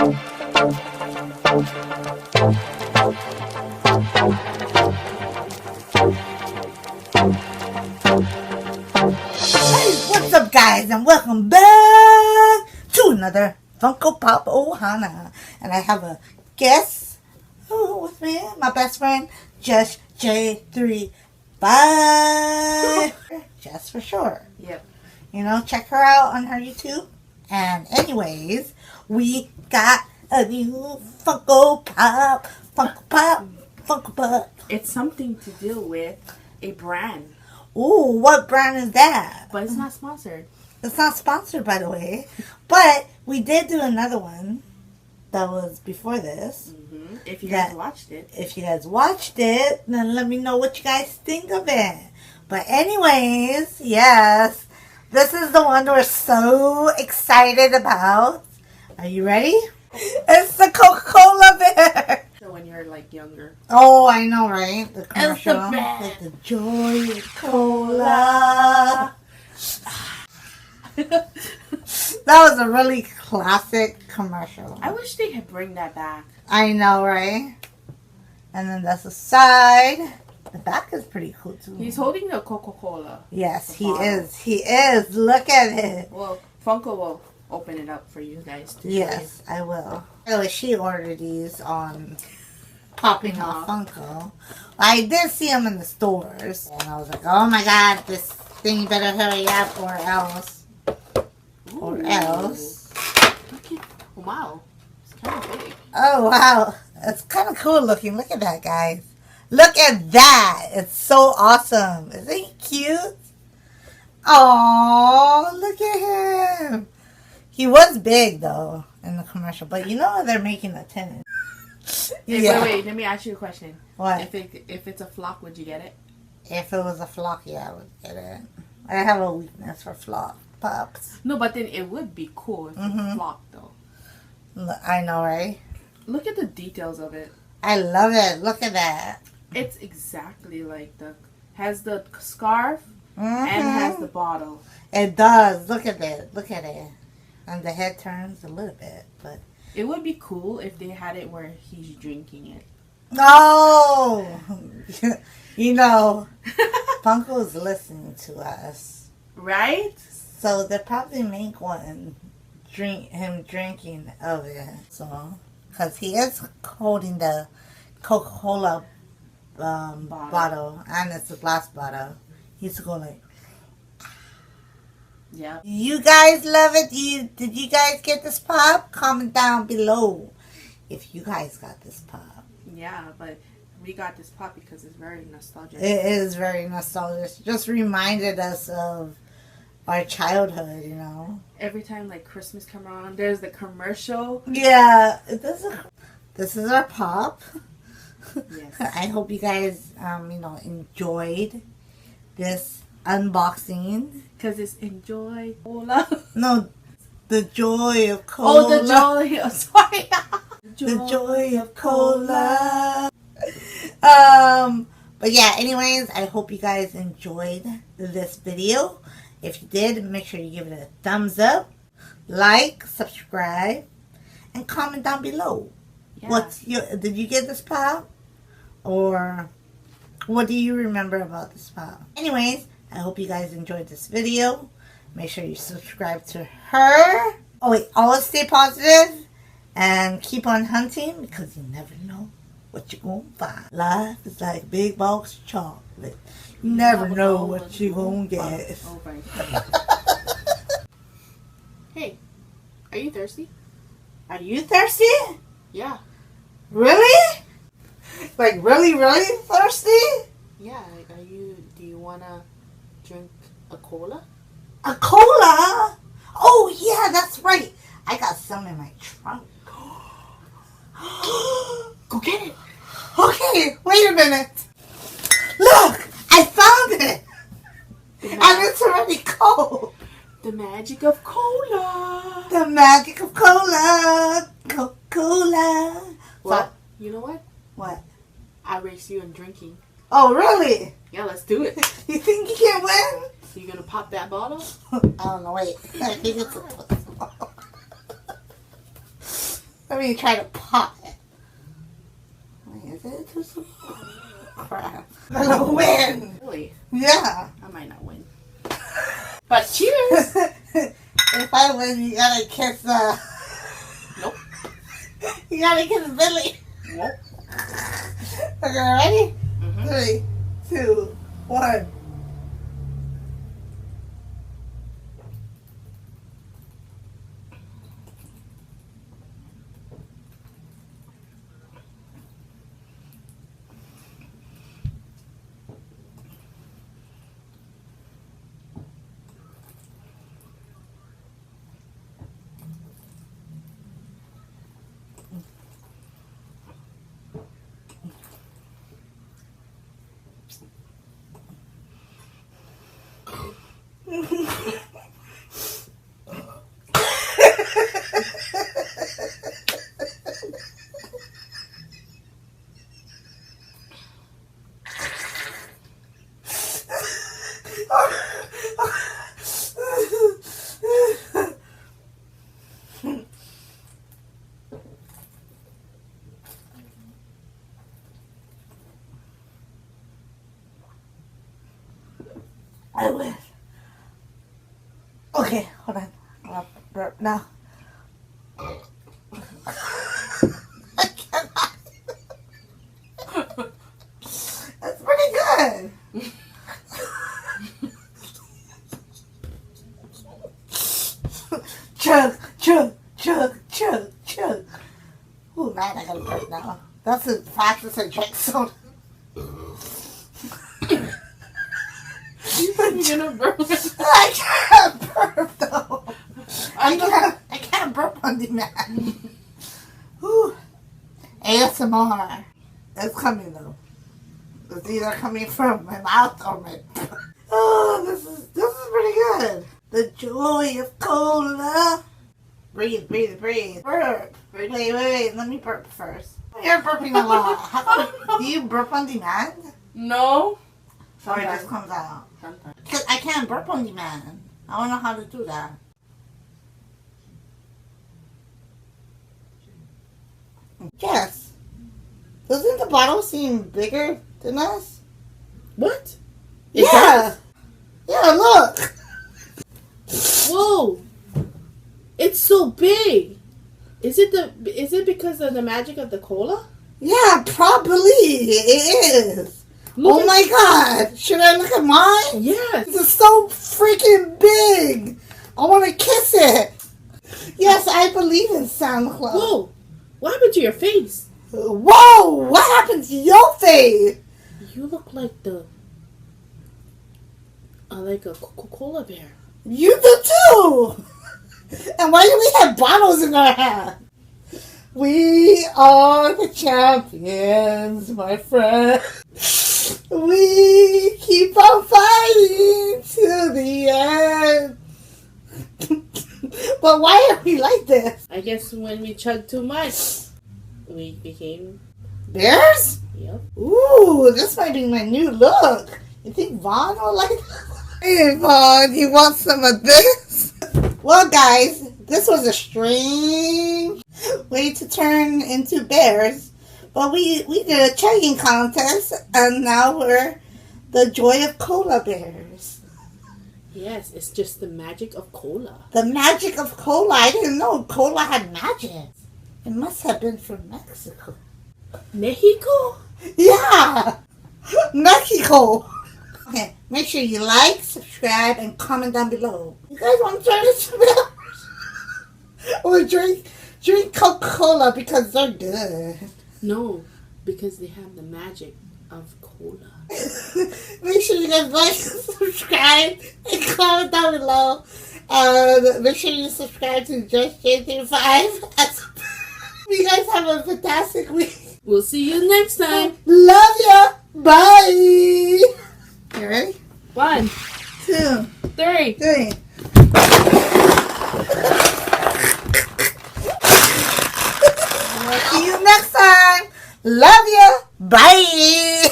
What's up, guys, and welcome back to another Funko Pop Ohana. And I have a guest with me, my best friend, Just J3. Bye. Just for short. Yep. You know, check her out on her YouTube. And anyways, we got a new Funko Pop. It's something to do with a brand. Ooh, what brand is that? But it's not sponsored. It's not sponsored, by the way. But we did do another one that was before this. Mm-hmm. If you guys watched it. If you guys watched it, then let me know what you guys think of it. But anyways, yes. This is the one we're so excited about. Are you ready? It's the Coca-Cola bear. So when you're like younger. Oh, I know, right? The commercial. It's the best. Like the Joy Cola. That was a really classic commercial. I wish they could bring that back. I know, right? And then that's the side. The back is pretty cool too. He's holding the Coca-Cola. Yes, he is. He is. Look at it. Well, Funko will open it up for you guys to Yes, I will. By the way, she ordered these on Popping Off Funko. I did see them in the stores. And I was like, oh my god, this thing better hurry up or else. Ooh. Or else. Look at, wow. It's kind of big. Oh, wow. It's kind of cool looking. Look at that, guys. Look at that. It's so awesome. Isn't he cute? Oh, look at him. He was big, though, in the commercial. But you know they're making a tenant. Wait. Let me ask you a question. What? If it's a flock, would you get it? If it was a flock, yeah, I would get it. I have a weakness for flock pups. No, but then it would be cool if it's a flock, though. I know, right? Look at the details of it. I love it. Look at that. It's exactly like has the scarf and has the bottle. It does. Look at it. Look at it. And the head turns a little bit, but it would be cool if they had it where he's drinking it. no. You know, Funko's listening to us, right? so they'll probably make one. Him drinking of it, so because he is holding the Coca-Cola bottle, and it's a glass bottle. He's going like, yeah. You guys love it? Did you guys get this pop? Comment down below if you guys got this pop. Yeah, but we got this pop because it's very nostalgic. It is very nostalgic. Just reminded us of our childhood, you know. Every time like Christmas come around, there's the commercial. Yeah, this is our pop. Yes. I hope you guys, enjoyed this unboxing. Because it's Enjoy Cola. No, the joy of cola. Oh, the joy. Oh, sorry. The joy of cola. But yeah, anyways, I hope you guys enjoyed this video. If you did, make sure you give it a thumbs up, like, subscribe, and comment down below. Yeah. Did you get this pop? Or what do you remember about this pop? Anyways, I hope you guys enjoyed this video. Make sure you subscribe to her. Oh wait, always stay positive and keep on hunting because you never know what you're going to find. Life is like a big box of chocolate. You never know what you're going to get. Hey, are you thirsty? Are you thirsty? Yeah. Really? Like really, really thirsty? Yeah, like do you want to drink a cola? A cola? Oh yeah, that's right. I got some in my trunk. Go get it. Okay, wait a minute. Look, I found it. And it's already cold. The magic of cola. The magic of cola. Coca-Cola. Well, you know what? What? I race you in drinking. Oh, really? Yeah, let's do it. You think you can win? You gonna pop that bottle? I don't know, wait. I think it's a Let me try to pop it. Wait, is it too small? Crap. I'm gonna win. Really? Yeah. I might not win. But cheers. If I win, you gotta kiss Nope. You gotta kiss Billy. Nope. Okay, ready? Mm-hmm. 3, 2, 1. I win. Okay, hold on. I'll burp now. I cannot. That's pretty good. Chug, chug, chug, chug, chug. Ooh, man, I gotta burp now. That's the fastest I drink soda. You're gonna burp. I can't burp though. I can't burp on demand. Whew. ASMR. It's coming though. It's either coming from my mouth or my. Oh, this is pretty good. The joy of cola. Breathe, breathe, breathe. Burp. Wait. Let me burp first. You're burping a lot. Do you burp on demand? No. Or it just comes out? Sometimes. Because I can't burp on demand. I don't know how to do that. Yes. Doesn't the bottle seem bigger than us? What? Yeah. Yeah, look. Whoa! It's so big. Is it because of the magic of the cola? Yeah, probably it is. Look Oh my god. Should I look at mine? Yes. This is so freaking big. I want to kiss it. Yes, I believe in Santa Claus. Whoa! What happened to your face? Whoa! What happened to your face? You look like like a Coca-Cola bear. You do too! And why do we have bottles in our hand? We are the champions, my friend. We keep on fighting to the end. But why are we like this? I guess when we chugged too much, we became... Bears? Yep. Ooh, this might be my new look. You think Vaughn will like this? Hey, Vaughn, you want some of this? Well, guys, this was a strange way to turn into bears. But we did a chugging contest, and now we're the joy of cola bears. Yes, it's just the magic of cola. The magic of cola. I didn't know cola had magic. It must have been from Mexico. Mexico? Yeah! Mexico! Okay, make sure you like, subscribe, and comment down below. You guys want to try this bears? Or drink Coca-Cola because they're good. No, because they have the magic of cola. Make sure you guys like, subscribe, and comment down below. And make sure you subscribe to Just J35. You guys have a fantastic week. We'll see you next time. Love ya. Bye. You ready? 1, 2, 3. 3. See you next time. Love ya. Bye.